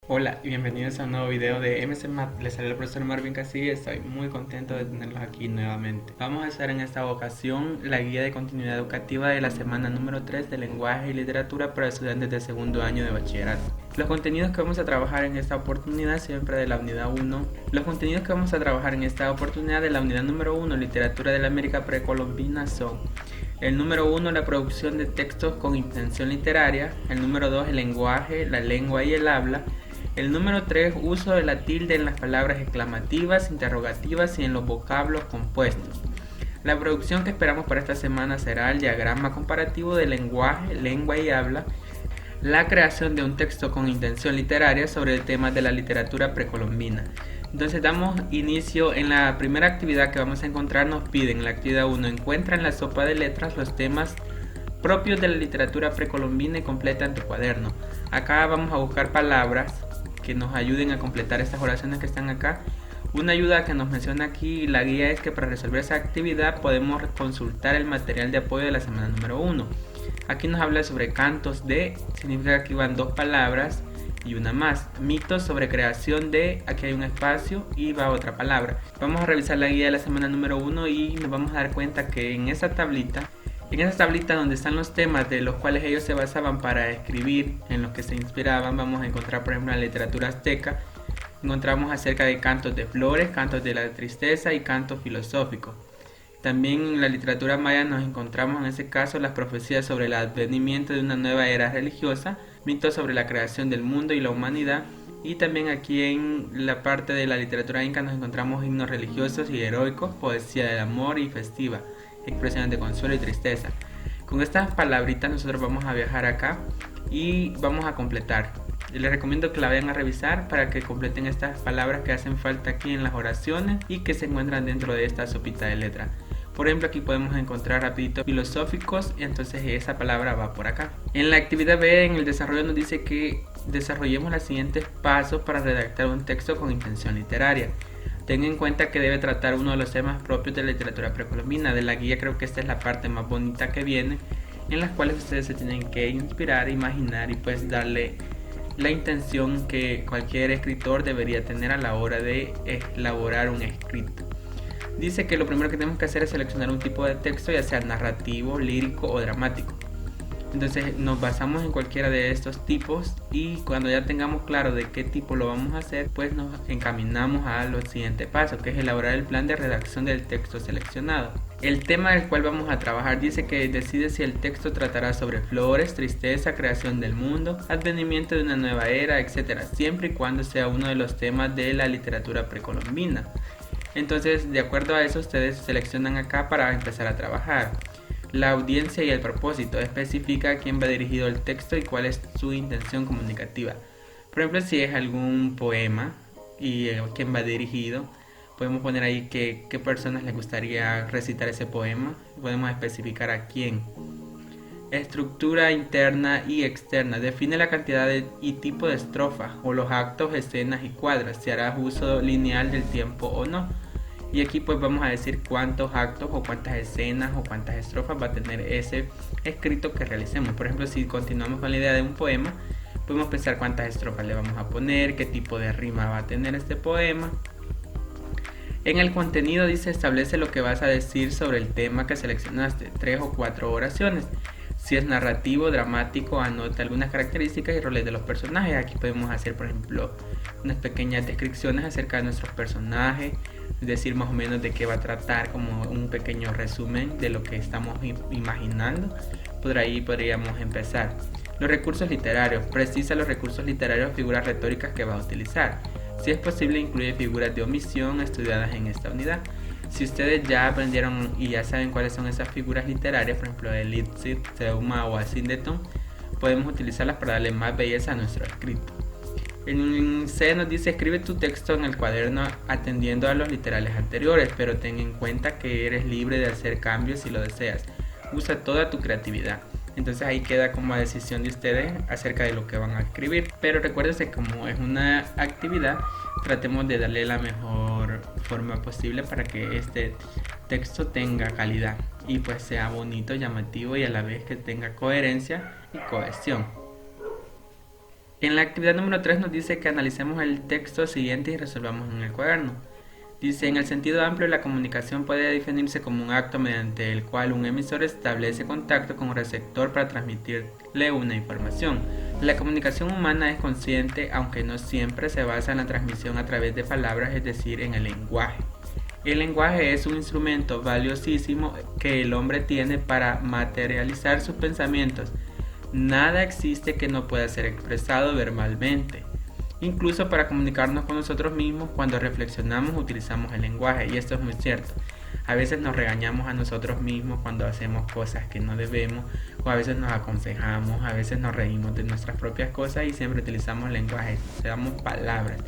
Hola y bienvenidos a un nuevo video de MC Math. Les saluda el profesor Marvin Casilla. Estoy muy contento de tenerlos aquí nuevamente. Vamos a hacer en esta ocasión la guía de continuidad educativa de la semana número 3 de lenguaje y literatura para estudiantes de segundo año de bachillerato. Los contenidos que vamos a trabajar en esta oportunidad siempre de la unidad 1. Los contenidos que vamos a trabajar en esta oportunidad de la unidad número 1, literatura de la América precolombina, son: el número 1, la producción de textos con intención literaria; el número 2, el lenguaje, la lengua y el habla; el número 3, uso de la tilde en las palabras exclamativas, interrogativas y en los vocablos compuestos. La producción que esperamos para esta semana será el diagrama comparativo de lenguaje, lengua y habla; la creación de un texto con intención literaria sobre el tema de la literatura precolombina. Entonces damos inicio en la primera actividad que vamos a encontrar. Nos piden en la actividad 1, encuentra en la sopa de letras los temas propios de la literatura precolombina y completa en tu cuaderno. Acá vamos a buscar palabras que nos ayuden a completar estas oraciones que están acá. Una ayuda que nos menciona aquí la guía es que para resolver esa actividad podemos consultar el material de apoyo de la semana número 1. Aquí nos habla sobre cantos de, significa que van dos palabras y una más. Mitos sobre creación de, aquí hay un espacio y va otra palabra. Vamos a revisar la guía de la semana número 1 y nos vamos a dar cuenta que en esa tablita donde están los temas de los cuales ellos se basaban para escribir, en los que se inspiraban, vamos a encontrar por ejemplo la literatura azteca. Encontramos acerca de cantos de flores, cantos de la tristeza y cantos filosóficos. También en la literatura maya nos encontramos en ese caso las profecías sobre el advenimiento de una nueva era religiosa, mitos sobre la creación del mundo y la humanidad. Y también aquí en la parte de la literatura inca nos encontramos himnos religiosos y heroicos, poesía del amor y festiva, expresiones de consuelo y tristeza. Con estas palabritas nosotros vamos a viajar acá y vamos a completar. Les recomiendo que la vayan a revisar para que completen estas palabras que hacen falta aquí en las oraciones y que se encuentran dentro de esta sopita de letra. Por ejemplo, aquí podemos encontrar rapidito filosóficos y entonces esa palabra va por acá. En la actividad B, en el desarrollo, nos dice que desarrollemos los siguientes pasos para redactar un texto con intención literaria. Tenga en cuenta que debe tratar uno de los temas propios de la literatura precolombina. De la guía creo que esta es la parte más bonita que viene, en las cuales ustedes se tienen que inspirar, imaginar y pues darle la intención que cualquier escritor debería tener a la hora de elaborar un escrito. Dice que lo primero que tenemos que hacer es seleccionar un tipo de texto, ya sea narrativo, lírico o dramático. Entonces nos basamos en cualquiera de estos tipos y cuando ya tengamos claro de qué tipo lo vamos a hacer, pues nos encaminamos a los siguientes pasos, que es elaborar el plan de redacción del texto seleccionado. El tema del cual vamos a trabajar dice que decide si el texto tratará sobre flores, tristeza, creación del mundo, advenimiento de una nueva era, etc., siempre y cuando sea uno de los temas de la literatura precolombina. Entonces, de acuerdo a eso, ustedes seleccionan acá para empezar a trabajar. La audiencia y el propósito especifica a quién va dirigido el texto y cuál es su intención comunicativa. Por ejemplo, si es algún poema y a quién va dirigido, podemos poner ahí qué personas les gustaría recitar ese poema. Podemos especificar a quién. Estructura interna y externa. Define la cantidad y tipo de estrofas o los actos, escenas y cuadras. Si harás uso lineal del tiempo o no. Y aquí pues vamos a decir cuántos actos o cuántas escenas o cuántas estrofas va a tener ese escrito que realicemos. Por ejemplo, si continuamos con la idea de un poema, podemos pensar cuántas estrofas le vamos a poner, qué tipo de rima va a tener este poema. En el contenido dice establece lo que vas a decir sobre el tema que seleccionaste, 3 o 4 oraciones. Si es narrativo, dramático, anota algunas características y roles de los personajes. Aquí podemos hacer, por ejemplo, unas pequeñas descripciones acerca de nuestros personajes, decir más o menos de qué va a tratar, como un pequeño resumen de lo que estamos imaginando. Por ahí podríamos empezar. Los recursos literarios. Precisa los recursos literarios, figuras retóricas que va a utilizar. Si es posible, incluye figuras de omisión estudiadas en esta unidad. Si ustedes ya aprendieron y ya saben cuáles son esas figuras literarias, por ejemplo el Lipsit, Seuma o Asíndeton, podemos utilizarlas para darle más belleza a nuestro escrito. En C nos dice escribe tu texto en el cuaderno atendiendo a los literales anteriores, pero ten en cuenta que eres libre de hacer cambios si lo deseas. Usa toda tu creatividad. Entonces ahí queda como a decisión de ustedes acerca de lo que van a escribir. Pero recuérdense, como es una actividad, tratemos de darle la mejor forma posible para que este texto tenga calidad y pues sea bonito, llamativo y a la vez que tenga coherencia y cohesión. En la actividad número 3 nos dice que analicemos el texto siguiente y resolvamos en el cuaderno. Dice, en el sentido amplio, la comunicación puede definirse como un acto mediante el cual un emisor establece contacto con un receptor para transmitirle una información. La comunicación humana es consciente, aunque no siempre se basa en la transmisión a través de palabras, es decir, en el lenguaje. El lenguaje es un instrumento valiosísimo que el hombre tiene para materializar sus pensamientos. Nada existe que no pueda ser expresado verbalmente. Incluso para comunicarnos con nosotros mismos, cuando reflexionamos utilizamos el lenguaje, y esto es muy cierto. A veces nos regañamos a nosotros mismos cuando hacemos cosas que no debemos, o a veces nos aconsejamos, a veces nos reímos de nuestras propias cosas y siempre utilizamos lenguaje, usamos palabras.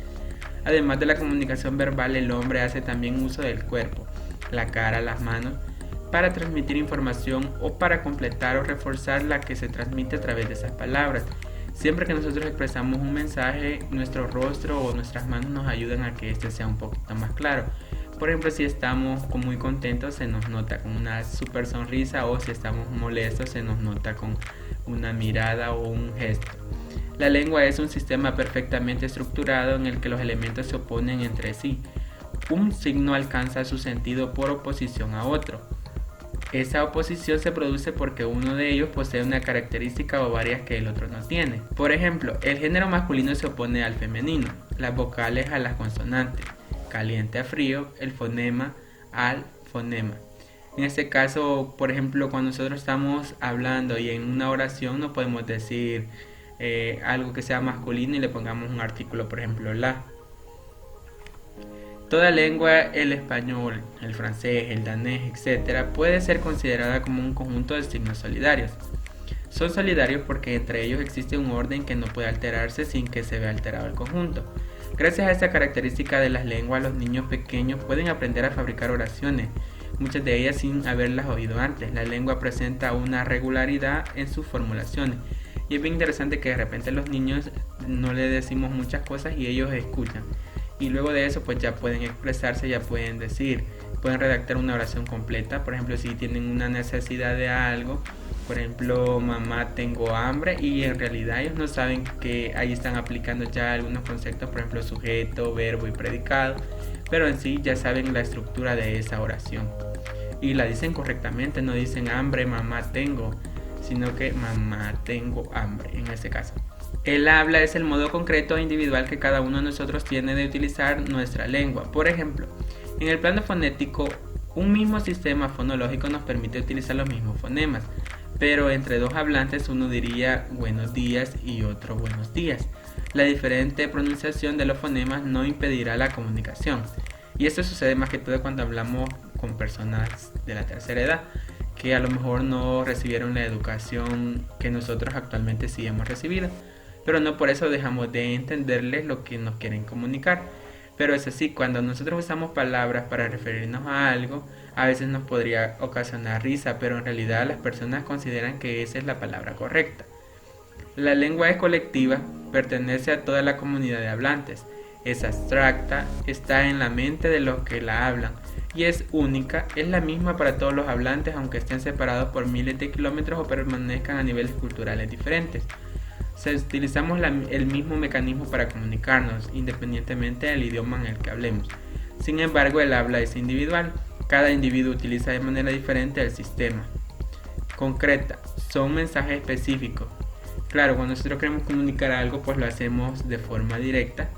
Además de la comunicación verbal, el hombre hace también uso del cuerpo, la cara, las manos, para transmitir información o para completar o reforzar la que se transmite a través de esas palabras. Siempre que nosotros expresamos un mensaje, nuestro rostro o nuestras manos nos ayudan a que este sea un poquito más claro. Por ejemplo, si estamos muy contentos, se nos nota con una super sonrisa, o si estamos molestos, se nos nota con una mirada o un gesto. La lengua es un sistema perfectamente estructurado en el que los elementos se oponen entre sí. Un signo alcanza su sentido por oposición a otro. Esa oposición se produce porque uno de ellos posee una característica o varias que el otro no tiene. Por ejemplo, el género masculino se opone al femenino, las vocales a las consonantes, caliente a frío, el fonema al fonema. En este caso, por ejemplo, cuando nosotros estamos hablando y en una oración no podemos decir algo que sea masculino y le pongamos un artículo, por ejemplo, la. Toda lengua, el español, el francés, el danés, etc., puede ser considerada como un conjunto de signos solidarios. Son solidarios porque entre ellos existe un orden que no puede alterarse sin que se vea alterado el conjunto. Gracias a esta característica de las lenguas, los niños pequeños pueden aprender a fabricar oraciones, muchas de ellas sin haberlas oído antes. La lengua presenta una regularidad en sus formulaciones. Y es bien interesante que de repente los niños no le decimos muchas cosas y ellos escuchan. Y luego de eso pues ya pueden expresarse, ya pueden decir, pueden redactar una oración completa. Por ejemplo, si tienen una necesidad de algo, por ejemplo, mamá tengo hambre, y en realidad ellos no saben que ahí están aplicando ya algunos conceptos, por ejemplo, sujeto, verbo y predicado, pero en sí ya saben la estructura de esa oración y la dicen correctamente, no dicen hambre, mamá tengo, sino que mamá tengo hambre en este caso. El habla es el modo concreto e individual que cada uno de nosotros tiene de utilizar nuestra lengua. Por ejemplo, en el plano fonético, un mismo sistema fonológico nos permite utilizar los mismos fonemas, pero entre dos hablantes uno diría buenos días y otro buenos días. La diferente pronunciación de los fonemas no impedirá la comunicación. Y esto sucede más que todo cuando hablamos con personas de la tercera edad, que a lo mejor no recibieron la educación que nosotros actualmente sí hemos recibido, pero no por eso dejamos de entenderles lo que nos quieren comunicar. Pero es así, cuando nosotros usamos palabras para referirnos a algo, a veces nos podría ocasionar risa, pero en realidad las personas consideran que esa es la palabra correcta. La lengua es colectiva, pertenece a toda la comunidad de hablantes, es abstracta, está en la mente de los que la hablan y es única, es la misma para todos los hablantes aunque estén separados por miles de kilómetros o permanezcan a niveles culturales diferentes. Utilizamos el mismo mecanismo para comunicarnos, independientemente del idioma en el que hablemos. Sin embargo, el habla es individual. Cada individuo utiliza de manera diferente el sistema. Concreta, son mensajes específicos. Claro, cuando nosotros queremos comunicar algo, pues lo hacemos de forma directa.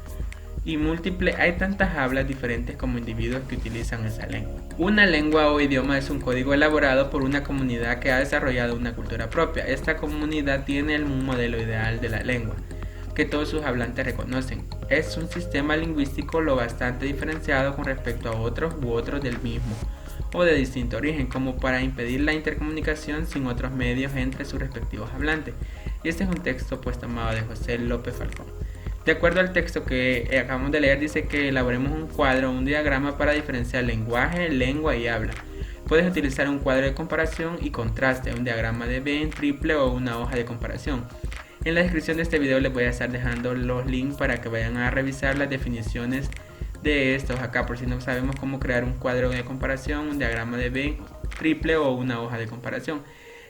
Y múltiple, hay tantas hablas diferentes como individuos que utilizan esa lengua. Una lengua o idioma es un código elaborado por una comunidad que ha desarrollado una cultura propia. Esta comunidad tiene un modelo ideal de la lengua, que todos sus hablantes reconocen. Es un sistema lingüístico lo bastante diferenciado con respecto a otros u otros del mismo o de distinto origen, como para impedir la intercomunicación sin otros medios entre sus respectivos hablantes. Y este es un texto pues tomado de José López Falcón. De acuerdo al texto que acabamos de leer, dice que elaboremos un cuadro o un diagrama para diferenciar lenguaje, lengua y habla. Puedes utilizar un cuadro de comparación y contraste, un diagrama de Venn, triple o una hoja de comparación. En la descripción de este video les voy a estar dejando los links para que vayan a revisar las definiciones de estos acá, por si no sabemos cómo crear un cuadro de comparación, un diagrama de Venn, triple o una hoja de comparación.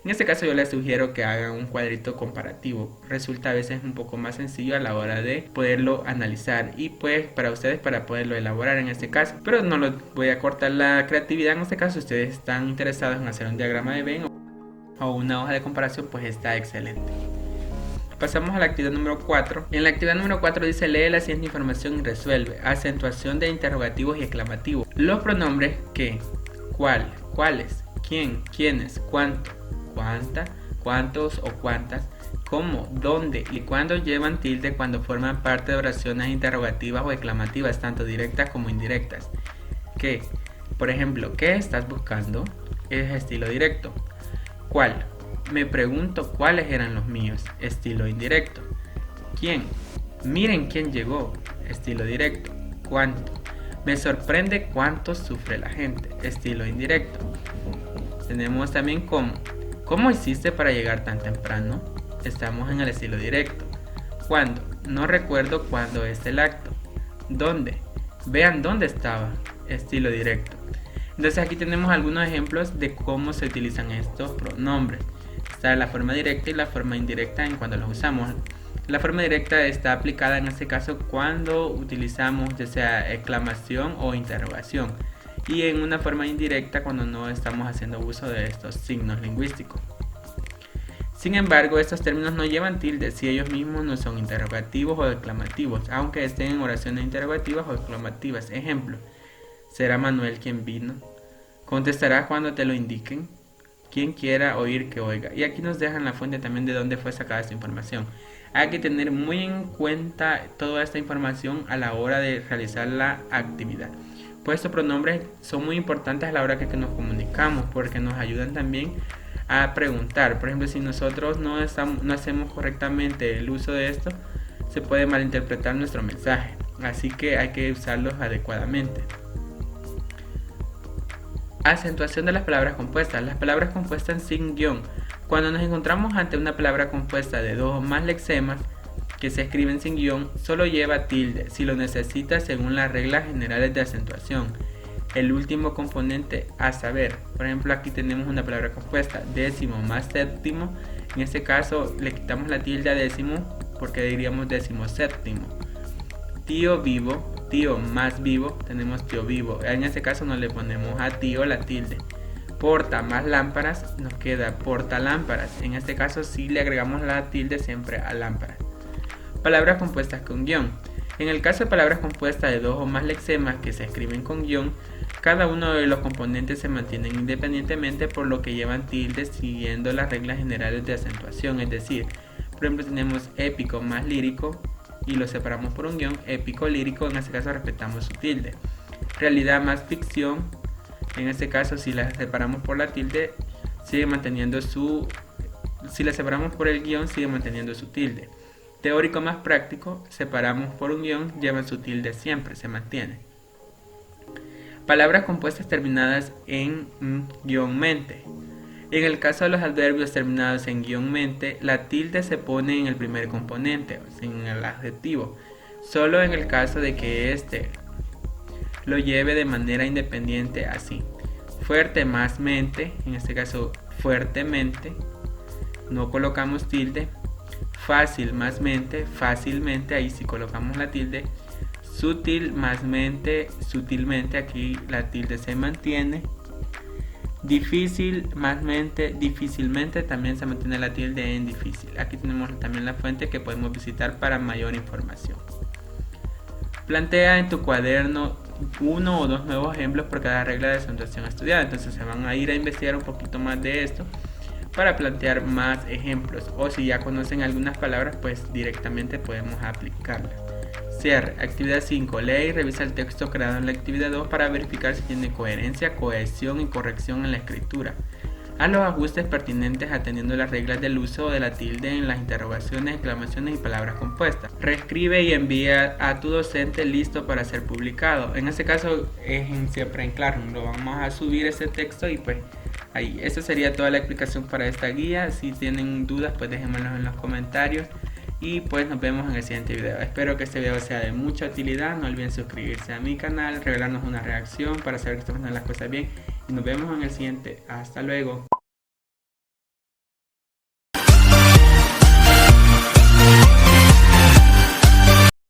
En este caso yo les sugiero que hagan un cuadrito comparativo. Resulta a veces un poco más sencillo a la hora de poderlo analizar y pues para ustedes para poderlo elaborar en este caso. Pero no les voy a cortar la creatividad en este caso. Si ustedes están interesados en hacer un diagrama de Venn o una hoja de comparación, pues está excelente. Pasamos a la actividad número 4. En la actividad número 4 dice: lee la siguiente información y resuelve. Acentuación de interrogativos y exclamativos. Los pronombres que, cuál, cuáles, quién, quiénes, cuánto, cuánta, cuántos o cuántas, cómo, dónde y cuándo llevan tilde cuando forman parte de oraciones interrogativas o exclamativas, tanto directas como indirectas. ¿Qué? Por ejemplo, ¿qué estás buscando? Es estilo directo. ¿Cuál? Me pregunto cuáles eran los míos, estilo indirecto. ¿Quién? Miren quién llegó, estilo directo. ¿Cuánto? Me sorprende cuánto sufre la gente, estilo indirecto. Tenemos también cómo. ¿Cómo hiciste para llegar tan temprano? Estamos en el estilo directo. ¿Cuándo? No recuerdo cuándo es el acto. ¿Dónde? Vean dónde estaba, estilo directo. Entonces aquí tenemos algunos ejemplos de cómo se utilizan estos pronombres. Está la forma directa y la forma indirecta en cuando los usamos. La forma directa está aplicada en este caso cuando utilizamos ya sea exclamación o interrogación, y en una forma indirecta cuando no estamos haciendo uso de estos signos lingüísticos. Sin embargo, estos términos no llevan tilde si ellos mismos no son interrogativos o exclamativos, aunque estén en oraciones interrogativas o exclamativas. Ejemplo: ¿será Manuel quien vino? ¿Contestará cuando te lo indiquen? Quien quiera oír que oiga. Y aquí nos dejan la fuente también de dónde fue sacada esta información. Hay que tener muy en cuenta toda esta información a la hora de realizar la actividad. Pues estos pronombres son muy importantes a la hora que nos comunicamos, porque nos ayudan también a preguntar. Por ejemplo, si nosotros no hacemos correctamente el uso de esto, se puede malinterpretar nuestro mensaje. Así que hay que usarlos adecuadamente. Acentuación de las palabras compuestas. Las palabras compuestas sin guión. Cuando nos encontramos ante una palabra compuesta de dos o más lexemas que se escriben sin guión, solo lleva tilde si lo necesita según las reglas generales de acentuación. El último componente a saber, por ejemplo, aquí tenemos una palabra compuesta, décimo más séptimo. En este caso le quitamos la tilde a décimo porque diríamos décimo séptimo. Tío vivo, tío más vivo, tenemos tío vivo. En este caso no le ponemos a tío la tilde. Porta más lámparas, nos queda porta lámparas. En este caso sí le agregamos la tilde siempre a lámparas. Palabras compuestas con guión. En el caso de palabras compuestas de dos o más lexemas que se escriben con guión, cada uno de los componentes se mantienen independientemente, por lo que llevan tilde siguiendo las reglas generales de acentuación. Es decir, por ejemplo, tenemos épico más lírico y lo separamos por un guión, épico lírico, en este caso respetamos su tilde. Realidad más ficción, en este caso si la separamos por la tilde sigue manteniendo su, si la separamos por el guión sigue manteniendo su tilde. Teórico más práctico, separamos por un guión, llevan su tilde siempre, se mantiene. Palabras compuestas terminadas en guión mente. En el caso de los adverbios terminados en guión mente, la tilde se pone en el primer componente, o sea, en el adjetivo, solo en el caso de que éste lo lleve de manera independiente así. Fuerte más mente, en este caso fuertemente, no colocamos tilde. Fácil más mente, fácilmente, ahí sí colocamos la tilde. Sutil más mente, sutilmente, aquí la tilde se mantiene. Difícil más mente, difícilmente, también se mantiene la tilde en difícil. Aquí tenemos también la fuente que podemos visitar para mayor información. Plantea en tu cuaderno uno o dos nuevos ejemplos por cada regla de acentuación estudiada. Entonces se van a ir a investigar un poquito más de esto para plantear más ejemplos, o si ya conocen algunas palabras, pues directamente podemos aplicarlas. Cierre. Actividad 5. Lee y revisa el texto creado en la actividad 2 para verificar si tiene coherencia, cohesión y corrección en la escritura. Haz los ajustes pertinentes atendiendo las reglas del uso de la tilde en las interrogaciones, exclamaciones y palabras compuestas. Reescribe y envía a tu docente listo para ser publicado. En este caso es siempre en Classroom. Lo vamos a subir ese texto y pues ahí. Esa sería toda la explicación para esta guía. Si tienen dudas, pues déjenmelos en los comentarios. Y pues nos vemos en el siguiente video. Espero que este video sea de mucha utilidad. No olviden suscribirse a mi canal, regalarnos una reacción para saber que estamos haciendo las cosas bien. Y nos vemos en el siguiente. Hasta luego.